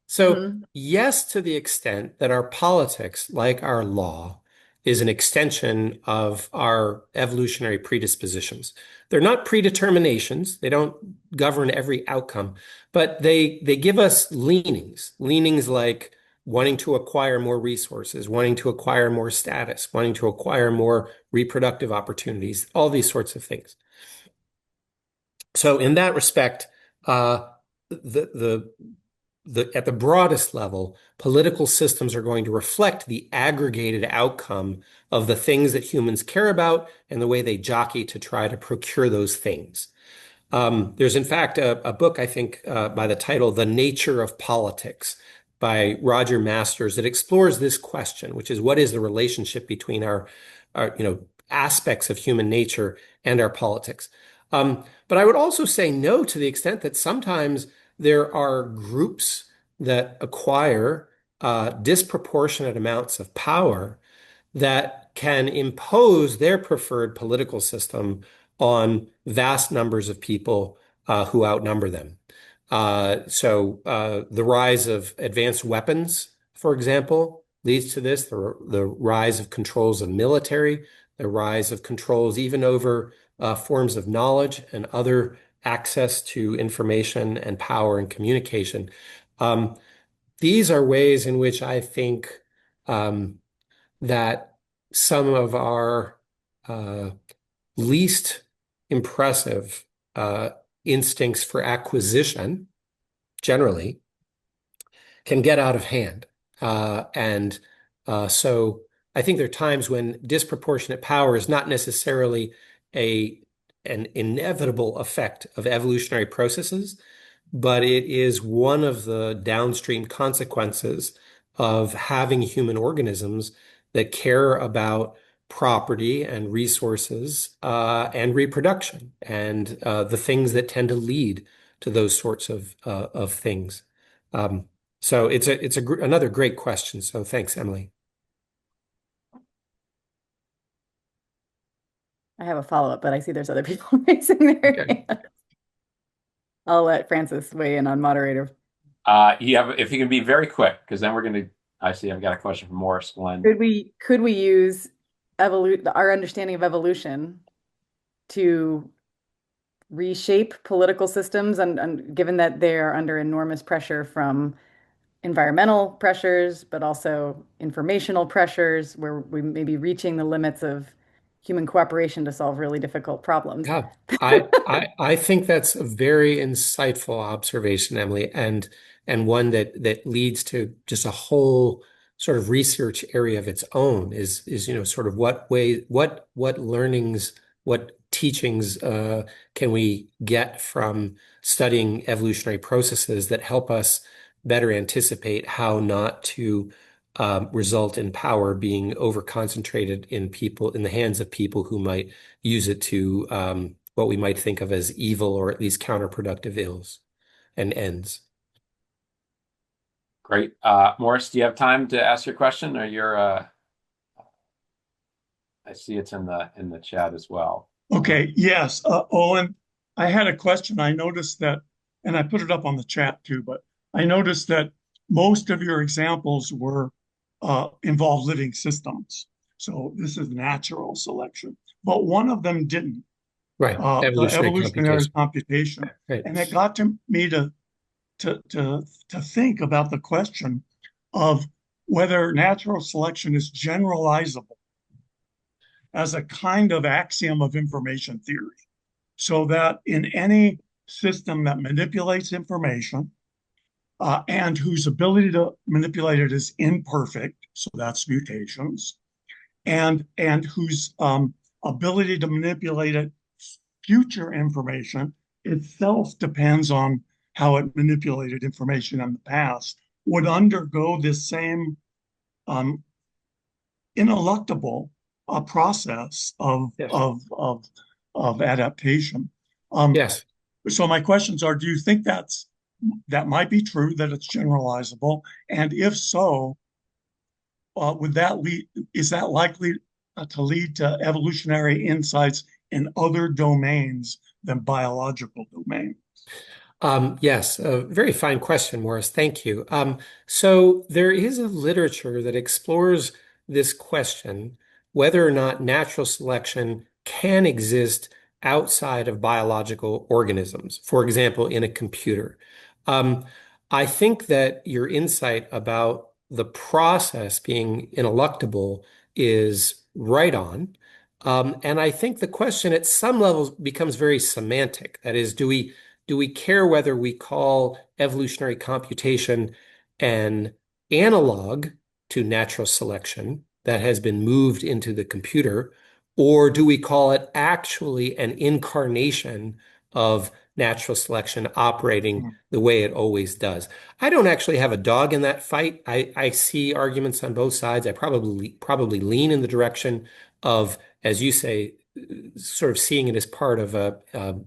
So Mhm. yes, to the extent that our politics, like our law, is an extension of our evolutionary predispositions. They're not predeterminations. They don't govern every outcome, but they give us leanings like wanting to acquire more resources, wanting to acquire more status, wanting to acquire more reproductive opportunities, all these sorts of things. So in that respect, the at the broadest level, political systems are going to reflect the aggregated outcome of the things that humans care about and the way they jockey to try to procure those things. There's in fact a book, I think, by the title "The Nature of Politics" by Roger Masters that explores this question, which is what is the relationship between our aspects of human nature and our politics. But I would also say no to the extent that sometimes there are groups that acquire disproportionate amounts of power that can impose their preferred political system on vast numbers of people who outnumber them. So the rise of advanced weapons, for example, leads to this, the rise of controls of military, the rise of controls even over forms of knowledge and other access to information and power and communication. These are ways in which I think that some of our least impressive instincts for acquisition generally can get out of hand. So I think there are times when disproportionate power is not necessarily an inevitable effect of evolutionary processes, but it is one of the downstream consequences of having human organisms that care about property and resources and reproduction and the things that tend to lead to those sorts of things. So it's another great question. So thanks, Emily. I have a follow-up, but I see there's other people raising their Okay. hands. I'll let Francis weigh in on moderator. If you can be very quick, because then I see I've got a question from Morris Glenn. Could we use our understanding of evolution to reshape political systems and given that they are under enormous pressure from environmental pressures, but also informational pressures where we may be reaching the limits of human cooperation to solve really difficult problems. Yeah, I think that's a very insightful observation, Emily, and one that leads to just a whole sort of research area of its own is sort of what learnings, what teachings can we get from studying evolutionary processes that help us better anticipate how not to result in power being over-concentrated in the hands of people who might use it to what we might think of as evil or at least counterproductive ills and ends. Great. Morris, do you have time to ask your question, or I see it's in the chat as well. Okay, yes. Owen, I had a question. I noticed that, and I put it up on the chat too, but I noticed that most of your examples involve living systems. So this is natural selection, but one of them didn't. Right. The evolutionary computation. Right. And it got to me to think about the question of whether natural selection is generalizable as a kind of axiom of information theory, so that in any system that manipulates information and whose ability to manipulate it is imperfect, so that's mutations, and whose ability to manipulate it future information itself depends on how it manipulated information in the past, would undergo this same ineluctable process of Yes. of adaptation. Yes. So my questions are: do you think that might be true, that it's generalizable, and if so, is that likely to lead to evolutionary insights in other domains than biological domains? Yes, a very fine question, Morris. Thank you. So there is a literature that explores this question, whether or not natural selection can exist outside of biological organisms, for example, in a computer. I think that your insight about the process being ineluctable is right on. And I think the question at some levels becomes very semantic. That is, do we care whether we call evolutionary computation an analog to natural selection that has been moved into the computer, or do we call it actually an incarnation of natural selection operating the way it always does? I don't actually have a dog in that fight. I see arguments on both sides. I probably lean in the direction of, as you say, sort of seeing it as part of an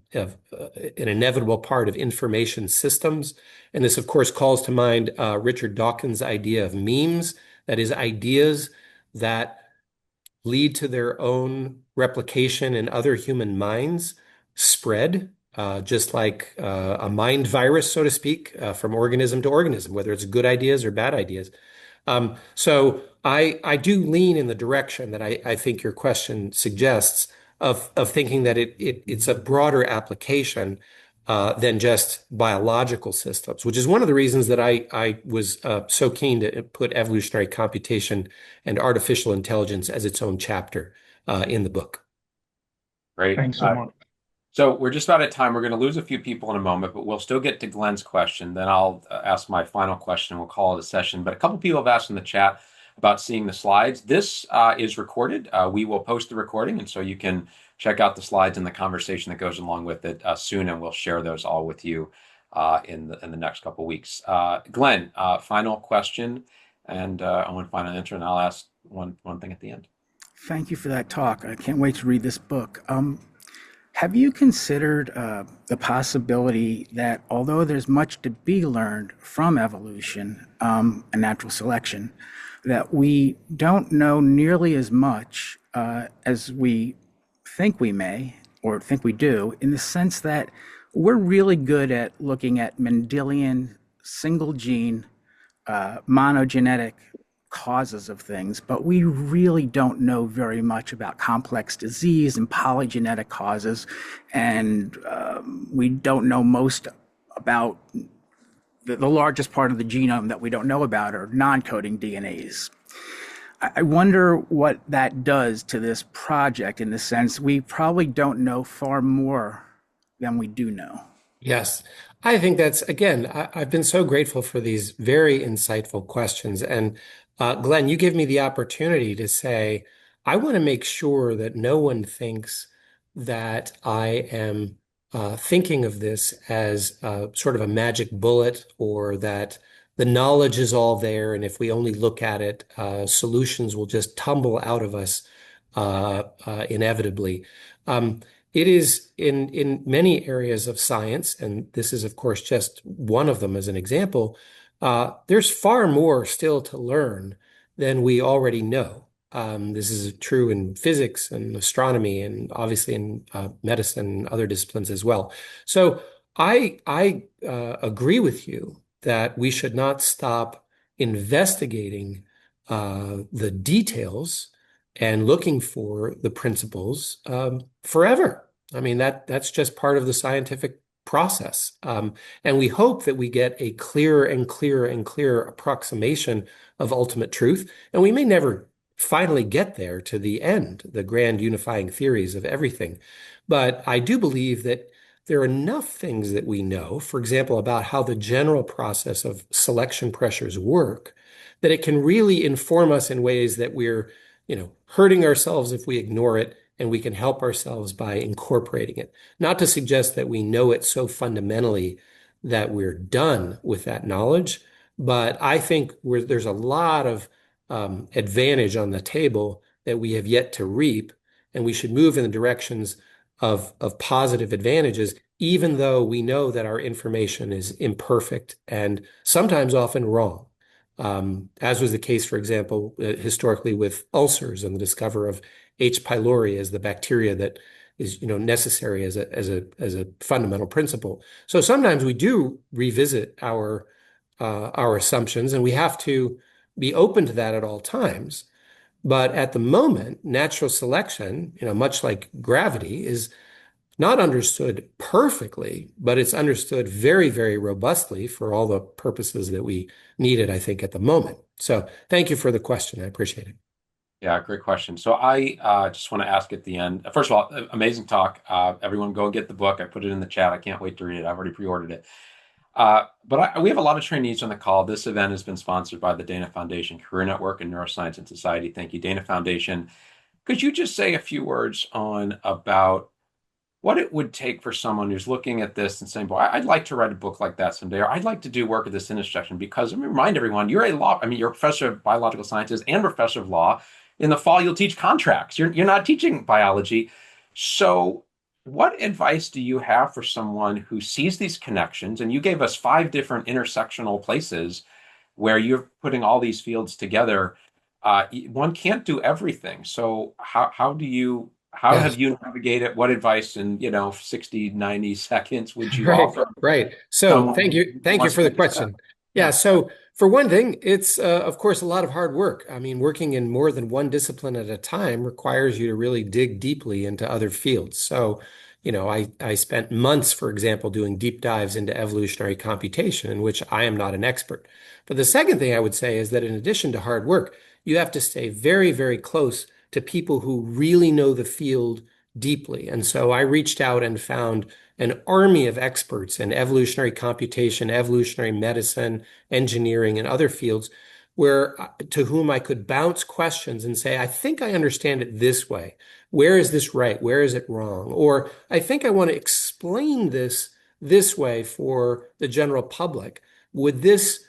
inevitable part of information systems. And this, of course, calls to mind Richard Dawkins' idea of memes, that is, ideas that lead to their own replication in other human minds, spread, just like a mind virus, so to speak, from organism to organism, whether it's good ideas or bad ideas. So I do lean in the direction that I think your question suggests of thinking that it's a broader application than just biological systems, which is one of the reasons that I was so keen to put evolutionary computation and artificial intelligence as its own chapter in the book. Great. Thanks so much. So we're just about at time. We're going to lose a few people in a moment, but we'll still get to Glenn's question. Then I'll ask my final question and we'll call it a session. But a couple people have asked in the chat about seeing the slides. This is recorded. We will post the recording, and so you can check out the slides and the conversation that goes along with it soon, and we'll share those all with you in the next couple weeks. Glenn, final question, and Owen, final answer, and I'll ask one thing at the end. Thank you for that talk. I can't wait to read this book. Have you considered the possibility that although there's much to be learned from evolution and natural selection, that we don't know nearly as much as we think we may or think we do, in the sense that we're really good at looking at Mendelian single gene monogenetic causes of things, but we really don't know very much about complex disease and polygenetic causes, and we don't know most about the largest part of the genome that we don't know about are non-coding DNAs. I wonder what that does to this project, in the sense we probably don't know far more than we do know. Yes, I think that's, again, I've been so grateful for these very insightful questions. And Glenn, you give me the opportunity to say, I want to make sure that no one thinks that I am thinking of this as sort of a magic bullet, or that the knowledge is all there, and if we only look at it, solutions will just tumble out of us inevitably. It is in many areas of science, and this is, of course, just one of them as an example. There's far more still to learn than we already know. This is true in physics and astronomy, and obviously in medicine and other disciplines as well. So I agree with you that we should not stop investigating the details and looking for the principles forever. I mean, that's just part of the scientific process. And we hope that we get a clearer and clearer and clearer approximation of ultimate truth. And we may never finally get there to the end, the grand unifying theories of everything. But I do believe that there are enough things that we know, for example, about how the general process of selection pressures work, that it can really inform us in ways that we're, hurting ourselves if we ignore it, and we can help ourselves by incorporating it. Not to suggest that we know it so fundamentally that we're done with that knowledge, but I think there's a lot of advantage on the table that we have yet to reap, and we should move in the directions of positive advantages, even though we know that our information is imperfect and sometimes often wrong. As was the case, for example, historically with ulcers and the discovery of H. pylori as the bacteria that is, necessary as a fundamental principle. So sometimes we do revisit our assumptions, and we have to be open to that at all times. But at the moment, natural selection, much like gravity, is not understood perfectly, but it's understood very, very robustly for all the purposes that we need it, I think, at the moment. So thank you for the question. I appreciate it. Yeah, great question. So I just want to ask at the end. First of all, amazing talk. Everyone go get the book. I put it in the chat. I can't wait to read it. I've already pre-ordered it. But we have a lot of trainees on the call. This event has been sponsored by the Dana Foundation, Career Network, and Neuroscience and Society. Thank you, Dana Foundation. Could you just say a few words on about what it would take for someone who's looking at this and saying, "Boy, I'd like to write a book like that someday," or "I'd like to do work at this intersection"? Because let me remind everyone, you're a professor of biological sciences and professor of law. In the fall, you'll teach contracts. You're not teaching biology. So, what advice do you have for someone who sees these connections? And you gave us 5 different intersectional places where you're putting all these fields together. One can't do everything. So how have Yes. you navigated? What advice in 60, 90 seconds would you Right, offer right. So someone who thank you wants for to the take this step? question. Yeah, Yeah. so for one thing, it's of course a lot of hard work. I mean, working in more than one discipline at a time requires you to really dig deeply into other fields. So, I spent months, for example, doing deep dives into evolutionary computation, in which I am not an expert. But the second thing I would say is that in addition to hard work, you have to stay very, very close to people who really know the field deeply. And so I reached out and found an army of experts in evolutionary computation, evolutionary medicine, engineering, and other fields where to whom I could bounce questions and say, I think I understand it this way. Where is this right? Where is it wrong? Or I think I want to explain this way for the general public. Would this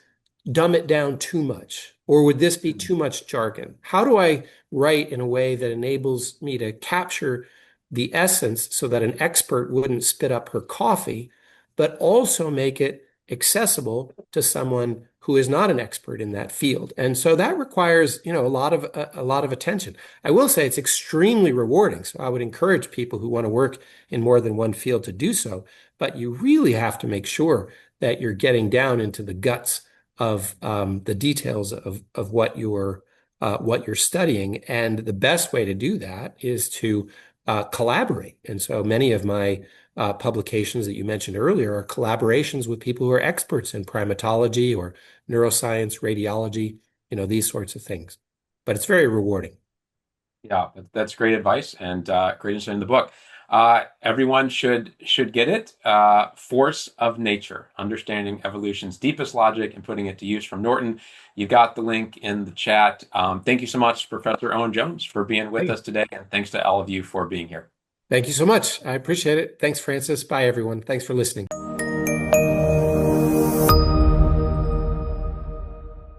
dumb it down too much? Or would this be too much jargon? How do I write in a way that enables me to capture the essence so that an expert wouldn't spit up her coffee, but also make it accessible to someone who is not an expert in that field? And so that requires, a lot of attention. I will say it's extremely rewarding. So I would encourage people who want to work in more than one field to do so, but you really have to make sure that you're getting down into the guts of the details of what you're studying. And the best way to do that is to collaborate. And so many of my publications that you mentioned earlier are collaborations with people who are experts in primatology or neuroscience, radiology, these sorts of things. But it's very rewarding. Yeah, that's great advice and great insight in the book. Everyone should get it. Force of Nature: Understanding Evolution's Deepest Logic and Putting It to Use, from Norton. You got the link in the chat. Thank you so much, Professor Owen Jones, for being with us today, and thanks to all of you for being here. Thank you so much. I appreciate it. Thanks, Francis. Bye, everyone. Thanks for listening.